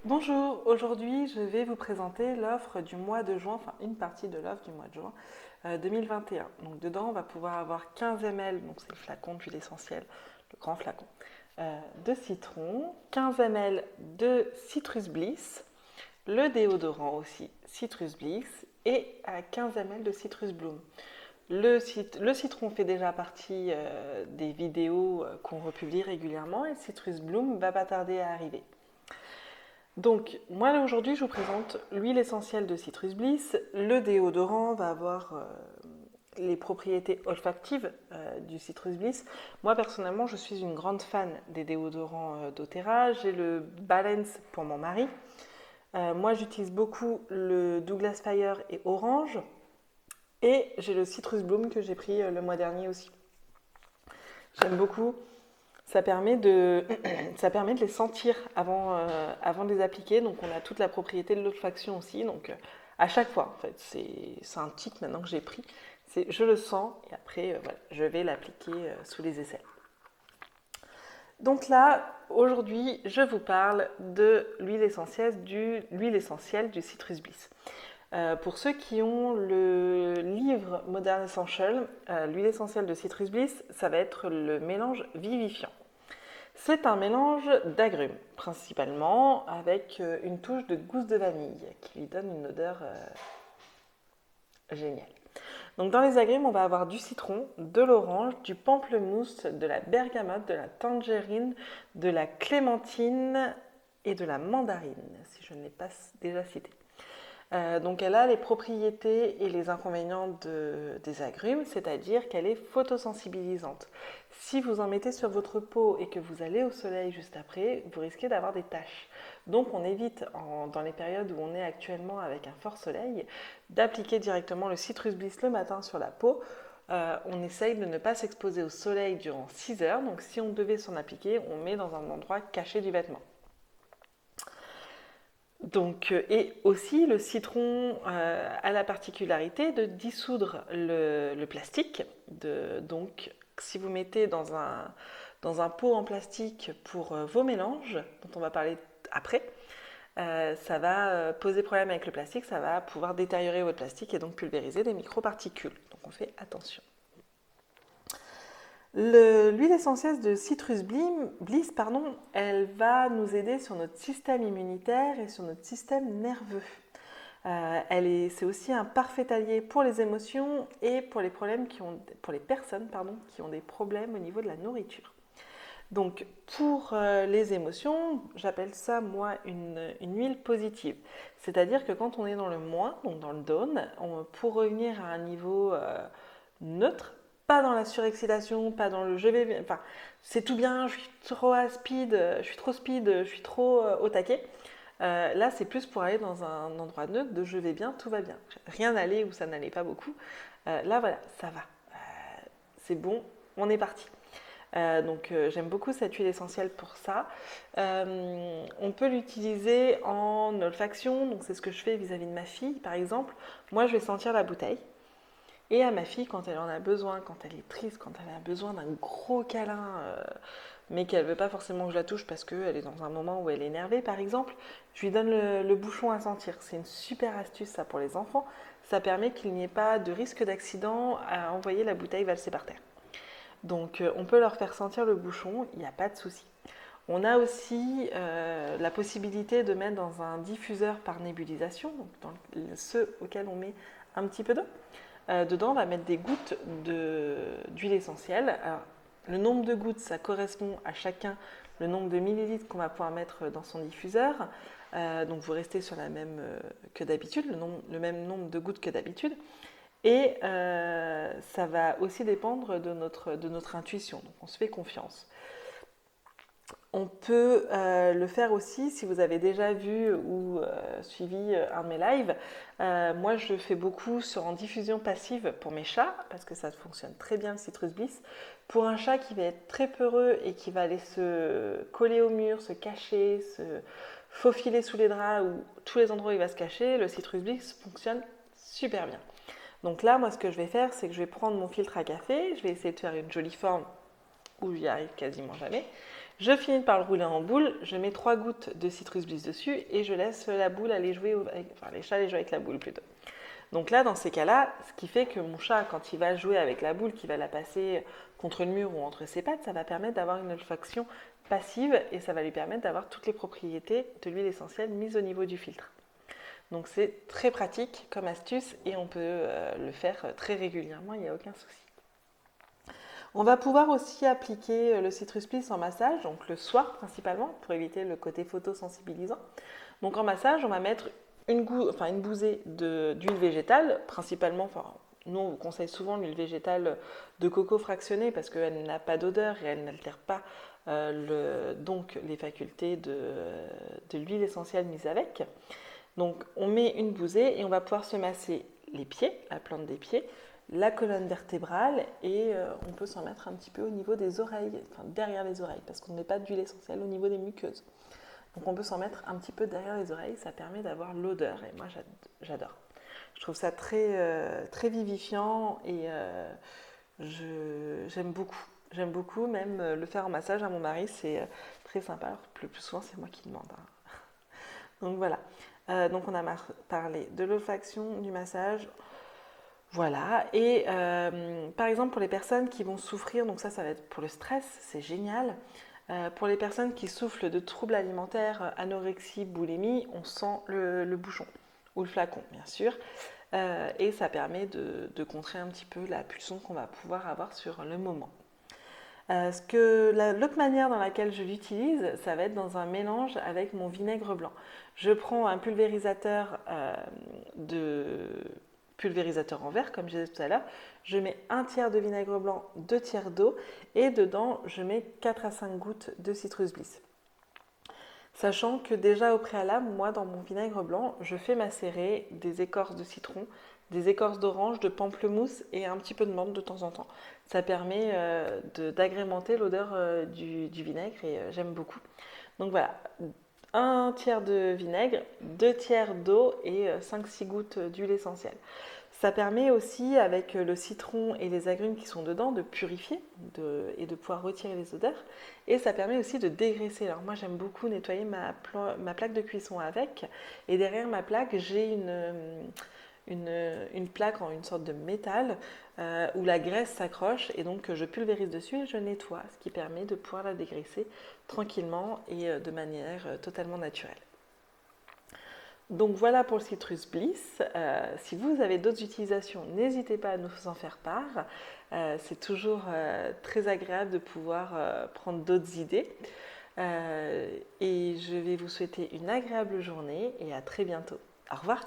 Bonjour, aujourd'hui je vais vous présenter l'offre du mois de juin, enfin une partie de l'offre du mois de juin 2021. Donc dedans on va pouvoir avoir 15 ml, donc c'est le flacon d'huile essentielle, le grand flacon, de citron, 15 ml de Citrus Bliss, le déodorant aussi Citrus Bliss et 15 ml de Citrus Bloom. Le citron fait déjà partie des vidéos qu'on republie régulièrement et Citrus Bloom va pas tarder à arriver. Donc, moi là aujourd'hui, je vous présente l'huile essentielle de Citrus Bliss. Le déodorant va avoir les propriétés olfactives du Citrus Bliss. Moi personnellement, je suis une grande fan des déodorants d'Otera. J'ai le Balance pour mon mari. Moi, j'utilise beaucoup le Douglas Fire et Orange. Et j'ai le Citrus Bloom que j'ai pris le mois dernier aussi. J'aime beaucoup. Ça permet de, ça permet de les sentir avant de les appliquer. Donc on a toute la propriété de l'olfaction aussi. Donc à chaque fois, en fait, c'est un tic maintenant que j'ai pris. C'est je le sens et après voilà, je vais l'appliquer sous les aisselles. Donc là, aujourd'hui, je vous parle de l'huile essentielle du Citrus Bliss. Pour ceux qui ont le livre Modern Essential, l'huile essentielle de Citrus Bliss, ça va être le mélange vivifiant. C'est un mélange d'agrumes, principalement, avec une touche de gousse de vanille qui lui donne une odeur géniale. Donc dans les agrumes, on va avoir du citron, de l'orange, du pamplemousse, de la bergamote, de la tangerine, de la clémentine et de la mandarine, si je ne l'ai pas déjà cité. Donc elle a les propriétés et les inconvénients des agrumes, c'est-à-dire qu'elle est photosensibilisante. Si vous en mettez sur votre peau et que vous allez au soleil juste après, vous risquez d'avoir des taches. Donc on évite, dans les périodes où on est actuellement avec un fort soleil, d'appliquer directement le Citrus Bliss le matin sur la peau. On essaye de ne pas s'exposer au soleil durant 6 heures, donc si on devait s'en appliquer, on met dans un endroit caché du vêtement. Donc, et aussi, le citron a la particularité de dissoudre le plastique. Donc, si vous mettez dans un pot en plastique pour vos mélanges, dont on va parler après, ça va poser problème avec le plastique, ça va pouvoir détériorer votre plastique et donc pulvériser des microparticules. Donc, on fait attention. L'huile essentielle de Citrus Bliss, elle va nous aider sur notre système immunitaire et sur notre système nerveux. C'est aussi un parfait allié pour les émotions et pour les personnes qui ont des problèmes au niveau de la nourriture. Donc pour les émotions, j'appelle ça moi une huile positive. C'est-à-dire que quand on est dans le moins, donc dans le down, pour revenir à un niveau neutre, pas dans la surexcitation, pas dans le je vais bien, enfin c'est tout bien, je suis trop speed, je suis trop speed, je suis trop au taquet. Là, c'est plus pour aller dans un endroit neutre de je vais bien, tout va bien. Rien n'allait ou ça n'allait pas beaucoup. Là, voilà, ça va. C'est bon, on est parti. J'aime beaucoup cette huile essentielle pour ça. On peut l'utiliser en olfaction, donc c'est ce que je fais vis-à-vis de ma fille par exemple. Moi je vais sentir la bouteille et à ma fille quand elle en a besoin, quand elle est triste, quand elle a besoin d'un gros câlin, mais qu'elle ne veut pas forcément que je la touche parce qu'elle est dans un moment où elle est énervée par exemple, je lui donne le bouchon à sentir. C'est une super astuce ça pour les enfants, ça permet qu'il n'y ait pas de risque d'accident à envoyer la bouteille valser par terre. Donc on peut leur faire sentir le bouchon, il n'y a pas de souci. On a aussi la possibilité de mettre dans un diffuseur par nébulisation, donc dans ceux auxquels on met un petit peu d'eau. Dedans, on va mettre des gouttes d'huile essentielle. Alors, le nombre de gouttes, ça correspond à chacun le nombre de millilitres qu'on va pouvoir mettre dans son diffuseur. Donc vous restez sur la même que d'habitude, le même nombre de gouttes que d'habitude. Et ça va aussi dépendre de notre intuition, donc on se fait confiance. On peut le faire aussi si vous avez déjà vu ou suivi un de mes lives. Moi, je fais beaucoup en diffusion passive pour mes chats parce que ça fonctionne très bien le Citrus Bliss. Pour un chat qui va être très peureux et qui va aller se coller au mur, se cacher, se faufiler sous les draps ou tous les endroits où il va se cacher, le Citrus Bliss fonctionne super bien. Donc là, moi, ce que je vais faire, c'est que je vais prendre mon filtre à café, je vais essayer de faire une jolie forme où j'y arrive quasiment jamais. Je finis par le rouler en boule, je mets 3 gouttes de Citrus Bliss dessus et je laisse la boule aller jouer, enfin les chats aller jouer avec la boule plutôt. Donc là, dans ces cas-là, ce qui fait que mon chat, quand il va jouer avec la boule, qu'il va la passer contre le mur ou entre ses pattes, ça va permettre d'avoir une olfaction passive et ça va lui permettre d'avoir toutes les propriétés de l'huile essentielle mises au niveau du filtre. Donc c'est très pratique comme astuce et on peut le faire très régulièrement, il n'y a aucun souci. On va pouvoir aussi appliquer le Citrus Bliss en massage, donc le soir principalement, pour éviter le côté photosensibilisant. Donc en massage, on va mettre une bousée d'huile végétale, principalement, nous on vous conseille souvent l'huile végétale de coco fractionnée parce qu'elle n'a pas d'odeur et elle n'altère pas donc les facultés de l'huile essentielle mise avec. Donc on met une bousée et on va pouvoir se masser les pieds, la plante des pieds, la colonne vertébrale et on peut s'en mettre un petit peu au niveau des oreilles, enfin derrière les oreilles parce qu'on ne met pas d'huile essentielle au niveau des muqueuses. Donc on peut s'en mettre un petit peu derrière les oreilles, ça permet d'avoir l'odeur et moi j'adore. Je trouve ça très vivifiant et j'aime beaucoup. J'aime beaucoup, même le faire en massage à mon mari, c'est très sympa. Alors, le plus souvent, c'est moi qui demande. Hein. Donc voilà. Donc on a parlé de l'olfaction, du massage. Voilà. Et par exemple, pour les personnes qui vont souffrir, donc ça va être pour le stress, c'est génial. Pour les personnes qui souffrent de troubles alimentaires, anorexie, boulimie, on sent le bouchon ou le flacon, bien sûr. Et ça permet de contrer un petit peu la pulsion qu'on va pouvoir avoir sur le moment. L'autre manière dans laquelle je l'utilise, ça va être dans un mélange avec mon vinaigre blanc. Je prends un pulvérisateur pulvérisateur en verre, comme je disais tout à l'heure, je mets 1/3 de vinaigre blanc, 2/3 d'eau et dedans je mets 4 à 5 gouttes de Citrus Bliss. Sachant que déjà au préalable, moi dans mon vinaigre blanc, je fais macérer des écorces de citron, des écorces d'orange, de pamplemousse et un petit peu de menthe de temps en temps. Ça permet d'agrémenter l'odeur du vinaigre et j'aime beaucoup. Donc voilà, 1/3 de vinaigre, 2/3 d'eau et 5-6 gouttes d'huile essentielle. Ça permet aussi, avec le citron et les agrumes qui sont dedans, de purifier et de pouvoir retirer les odeurs. Et ça permet aussi de dégraisser. Alors moi, j'aime beaucoup nettoyer ma plaque de cuisson avec. Et derrière ma plaque, j'ai une plaque en une sorte de métal où la graisse s'accroche. Et donc, je pulvérise dessus et je nettoie, ce qui permet de pouvoir la dégraisser tranquillement et de manière totalement naturelle. Donc voilà pour le Citrus Bliss. Si vous avez d'autres utilisations, n'hésitez pas à nous en faire part. C'est toujours très agréable de pouvoir prendre d'autres idées. Et je vais vous souhaiter une agréable journée et à très bientôt. Au revoir.